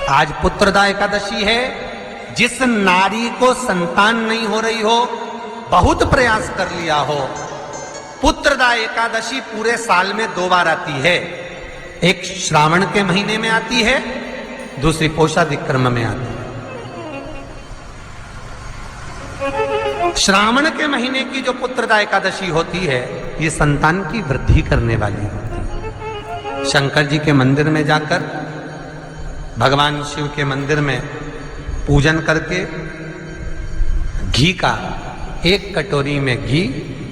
आज पुत्रदा एकादशी है। जिस नारी को संतान नहीं हो रही हो, बहुत प्रयास कर लिया हो, पुत्रदा एकादशी पूरे साल में 2 बार आती है। एक श्रावण के महीने में आती है, दूसरी पोषादिक्रम में आती है। श्रावण के महीने की जो पुत्रदा एकादशी होती है, ये संतान की वृद्धि करने वाली होती है। शंकर जी के मंदिर में जाकर, भगवान शिव के मंदिर में पूजन करके घी का 1 कटोरी में घी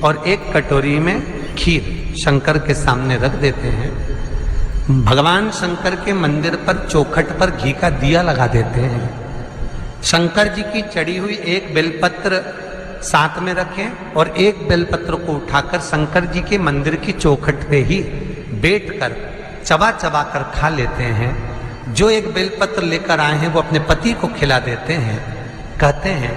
और 1 कटोरी में खीर शंकर के सामने रख देते हैं। भगवान शंकर के मंदिर पर चौखट पर घी का दिया लगा देते हैं। शंकर जी की चढ़ी हुई 1 बेलपत्र साथ में रखें और 1 बेलपत्र को उठाकर शंकर जी के मंदिर की चौखट पे ही बैठकर चबा चबा कर खा लेते हैं। जो 1 बेलपत्र लेकर आए हैं वो अपने पति को खिला देते हैं। कहते हैं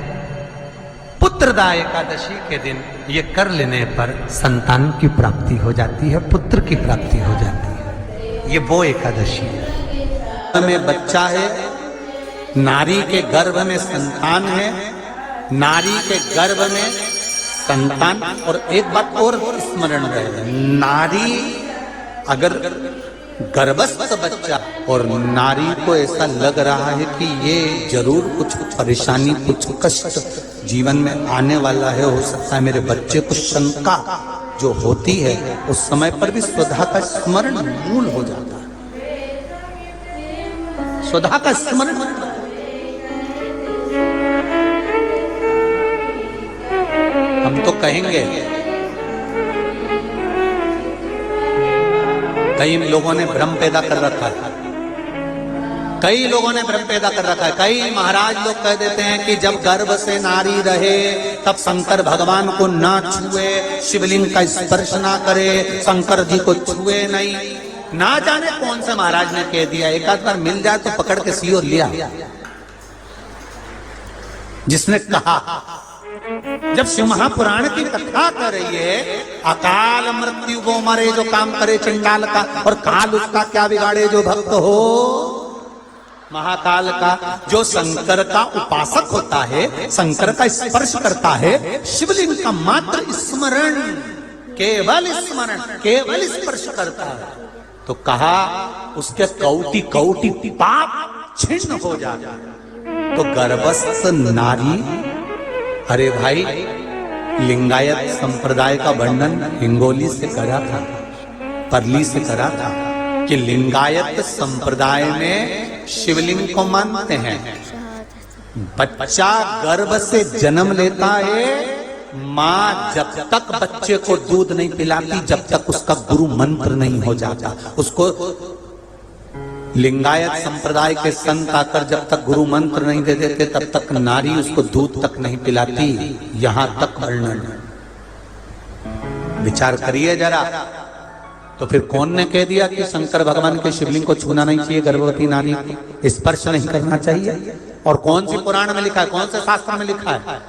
पुत्रदा एकादशी के दिन ये कर लेने पर संतान की प्राप्ति हो जाती है, पुत्र की प्राप्ति हो जाती है। ये वो एकादशी है। में बच्चा है, नारी के गर्भ में संतान है, नारी के गर्भ में संतान। और एक बात और स्मरण रहे, नारी अगर गर्भस्थ बच्चा और नारी को ऐसा लग रहा है कि ये जरूर कुछ परेशानी, कुछ कष्ट जीवन में आने वाला है, हो सकता है मेरे बच्चे को, शंका जो होती है उस समय पर भी स्वधा का स्मरण मूल हो जाता है। स्वधा का स्मरण हम तो कहेंगे, कई लोगों ने भ्रम पैदा कर रखा है, कई लोगों ने भ्रम पैदा कर रखा है। कई महाराज लोग कह देते हैं कि जब गर्भ से नारी रहे तब शंकर भगवान को ना छुए, शिवलिंग का स्पर्श ना करे, शंकर जी को छुए नहीं। ना जाने कौन से महाराज ने कह दिया, एक आध बार मिल जाए तो पकड़ के सीओ लिया। जिसने कहा, जब शिव महापुराण की कथा कर रही है, अकाल मृत्यु वो मरे जो काम करे चंडाल का, और काल उसका क्या बिगाड़े जो भक्त हो महाकाल का। जो शंकर का उपासक होता है, शंकर का स्पर्श करता है, शिवलिंग का मात्र स्मरण, केवल स्मरण, केवल स्पर्श करता है, तो कहा उसके कौटि कौटि पाप छिन्न हो जाता। तो गर्भस्थ नारी, अरे भाई, लिंगायत संप्रदाय का वर्णन हिंगोली से करा था, परली से करा था कि लिंगायत संप्रदाय में शिवलिंग को मानते हैं। बच्चा गर्भ से जन्म लेता है, माँ जब तक बच्चे को दूध नहीं पिलाती, जब तक उसका गुरु मंत्र नहीं हो जाता। उसको लिंगायत संप्रदाय के संत आकर जब तक गुरु मंत्र नहीं दे देते, तब तक नारी उसको दूध तक नहीं पिलाती। यहां तक वर्णन, विचार करिए जरा। तो फिर कौन ने कह दिया कि शंकर भगवान के शिवलिंग को छूना नहीं चाहिए, गर्भवती नारी को स्पर्श नहीं करना चाहिए? और कौन सी पुराण में लिखा है, कौन से शास्त्र में लिखा है?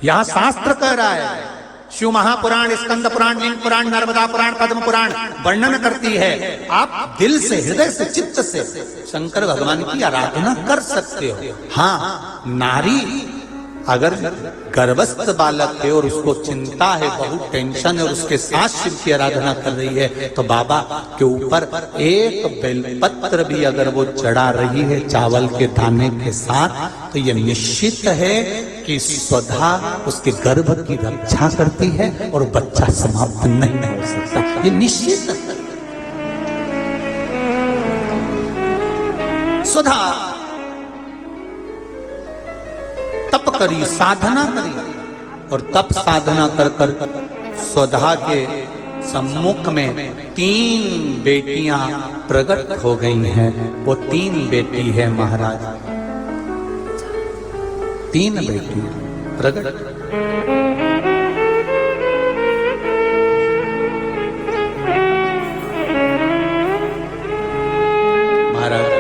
यहां शास्त्र कह रहा है, शिव महापुराण, स्कंद पुराण, लिंग पुराण, नर्मदा पुराण, पद्म पुराण वर्णन करती है। आप दिल से, हृदय से, चित्त से शंकर भगवान की आराधना कर सकते हो। हाँ, नारी अगर गर्भस्थ बालक है और उसको चिंता है, बहुत टेंशन है, और उसके साथ शिव की आराधना कर रही है, तो बाबा के ऊपर 1 बेलपत्र भी अगर वो चढ़ा रही है चावल के दाने के साथ, तो ये निश्चित है कि स्वधा उसके गर्भ की रक्षा करती है और बच्चा समाप्त नहीं हो सकता। ये निश्चित है। स्वधा तप करी, साधना करी, और तप साधना कर कर स्वधा के सम्मुख में 3 बेटियां प्रकट हो गई हैं। वो 3 बेटी है महाराज, 3 बेटी प्रकट। महाराज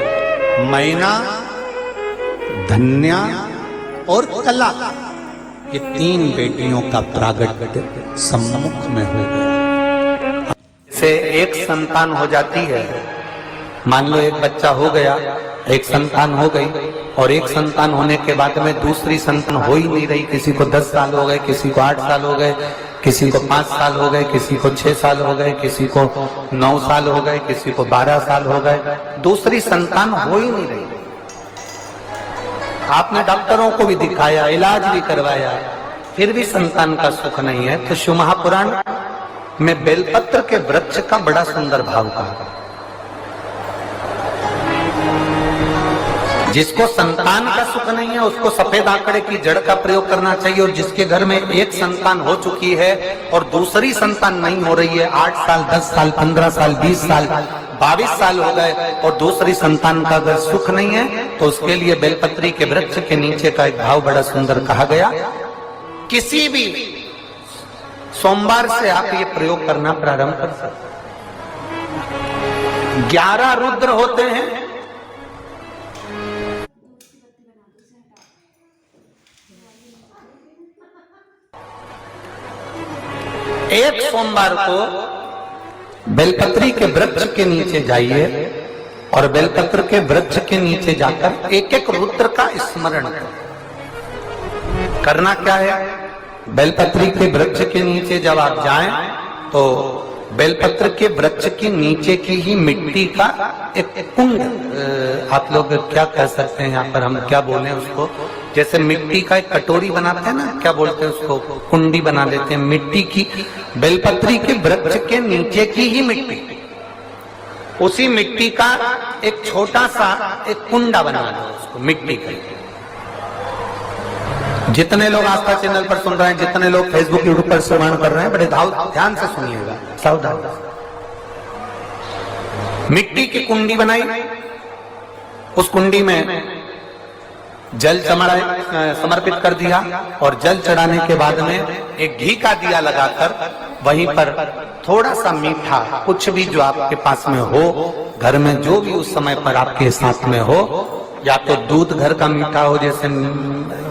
मैना, धन्या और कला, ये 3 बेटियों का प्रागट्य सम्मुख में हो गया। से एक संतान हो जाती है मान लो एक बच्चा हो गया, एक संतान हो गई, और एक संतान होने के बाद में दूसरी संतान हो ही नहीं रही। किसी को 10 साल हो गए, किसी को 8 साल हो गए, किसी को 5 साल हो गए, किसी को 6 साल हो गए, किसी को 9 साल हो गए, किसी को 12 साल हो गए, दूसरी संतान हो ही नहीं रही। आपने डॉक्टरों को भी दिखाया, इलाज भी करवाया, फिर भी संतान का सुख नहीं है। तो शिव महापुराण में बेलपत्र के वृक्ष का बड़ा सुंदर भाव कहा। जिसको संतान का सुख नहीं है उसको सफेद आंकड़े की जड़ का प्रयोग करना चाहिए। और जिसके घर में एक संतान हो चुकी है और दूसरी संतान नहीं हो रही है, 8 साल, 10 साल, 15 साल, 20 साल, 22 साल हो गए, और दूसरी संतान का अगर सुख नहीं है, तो उसके लिए बेलपत्री के वृक्ष के नीचे का एक भाव बड़ा सुंदर कहा गया। किसी भी सोमवार से आप ये प्रयोग करना प्रारंभ कर सकते। 11 रुद्र होते हैं। एक सोमवार को बेलपत्री के वृक्ष के नीचे जाइए और बेलपत्र के वृक्ष के नीचे जाकर एक एक रुद्र का स्मरण करें। करना क्या है? बेलपत्री के वृक्ष के नीचे जब आप जाएं तो बेलपत्र के वृक्ष के नीचे की ही मिट्टी का एक कुंड, आप लोग क्या कह सकते हैं यहाँ पर, हम क्या बोले उसको, जैसे मिट्टी का एक कटोरी बनाते हैं ना, क्या बोलते हैं उसको, कुंडी बना लेते हैं मिट्टी की। बेलपत्री के वृक्ष के नीचे की ही मिट्टी, उसी मिट्टी का एक छोटा सा एक कुंडा बना लो उसको मिट्टी का। जितने लोग आस्था चैनल पर सुन रहे हैं, जितने लोग फेसबुक यूट्यूब पर श्रवण कर रहे हैं, बड़े ध्यान से सुनिएगा, सावधान। मिट्टी की कुंडी बनाई, उस कुंडी में जल समर्पित कर दिया, और जल चढ़ाने के बाद में एक घी का दिया लगाकर वहीं पर थोड़ा सा मीठा, कुछ भी जो आपके पास में हो, घर में जो भी उस समय पर आपके साथ में हो, या तो दूध घर का मीठा हो, जैसे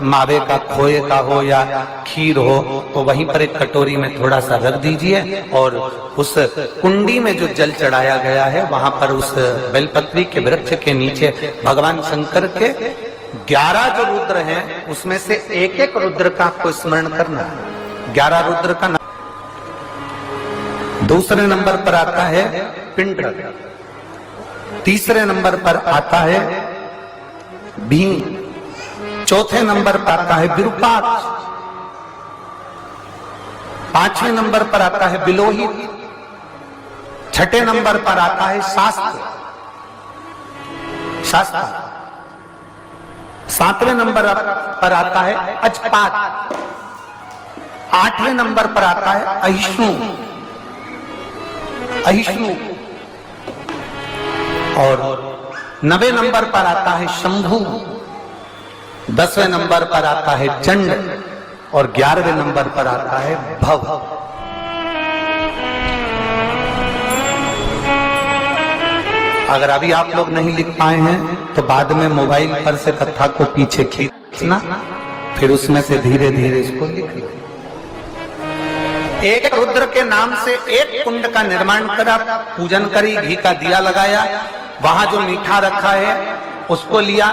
मावे का, खोए का हो, या खीर हो, तो वहीं पर एक कटोरी में थोड़ा सा रख दीजिए, और उस कुंडी में जो जल चढ़ाया गया है वहां पर उस बेलपत्री के वृक्ष के नीचे भगवान शंकर के 11 जो रुद्र हैं उसमें से एक एक रुद्र का आपको स्मरण करना है। 11 रुद्र का नाम। दूसरे नंबर पर आता है पिंड, तीसरे नंबर पर आता है भीम, चौथे नंबर पर आता है विरूपाक्ष, 5वें नंबर पर आता है बिलोहित, 6ठे नंबर पर आता है शास्त्र, 7वें नंबर पर आता है अजपात, 8वें नंबर पर आता है अहिष्णु, और 9वें नंबर पर आता है शंभु, 10वें नंबर पर आता है चंड, और 11वें नंबर पर आता है भव। अगर अभी आप लोग नहीं लिख पाए हैं तो बाद में मोबाइल पर से कथा को पीछे खींचना, फिर उसमें से धीरे धीरे इसको लिख लो। एक रुद्र के नाम से एक कुंड का निर्माण करा, पूजन करी, घी का दिया लगाया, वहां जो मीठा रखा है उसको लिया,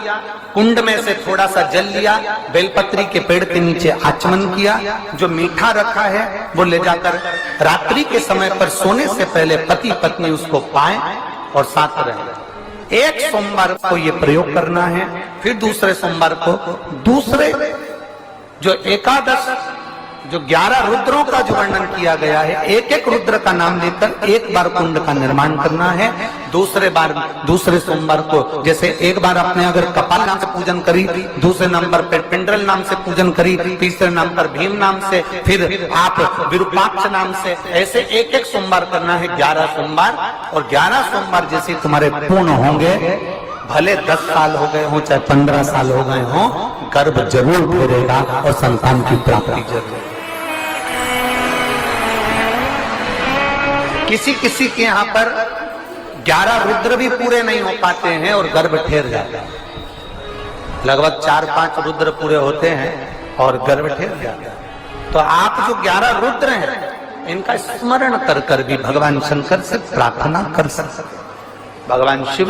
कुंड में से थोड़ा सा जल लिया, बेलपत्री के पेड़ के नीचे आचमन किया, जो मीठा रखा है वो ले जाकर रात्रि के समय पर सोने से पहले पति पत्नी उसको पाएं और साथ रहें। एक सोमवार को ये प्रयोग करना है। फिर दूसरे सोमवार को दूसरे जो एकादश, जो 11 रुद्रों का जो वर्णन किया गया है, एक एक रुद्र का नाम लेकर एक बार कुंड का निर्माण करना है। दूसरे सोमवार को, जैसे एक बार आपने अगर कपाल नाम से पूजन करी, दूसरे नंबर पर पिंडल नाम से पूजन करी, तीसरे नाम पर भीम नाम से, फिर आप विरूपाक्ष नाम से, ऐसे एक एक सोमवार करना है, 11 सोमवार। और 11 सोमवार जैसे तुम्हारे पूर्ण होंगे, भले 10 साल हो गए हो चाहे 15 साल हो गए हो, गर्भ जरूर फेरेगा और संतान की प्राप्ति जरूर। किसी किसी के यहाँ पर 11 रुद्र भी पूरे नहीं हो पाते हैं और गर्भ ठेर जाता है। लगभग 4-5 रुद्र पूरे होते हैं और गर्भ ठेर जाता है। तो आप जो 11 रुद्र हैं इनका स्मरण कर कर भी भगवान शंकर से प्रार्थना कर सकते हैं। भगवान शिव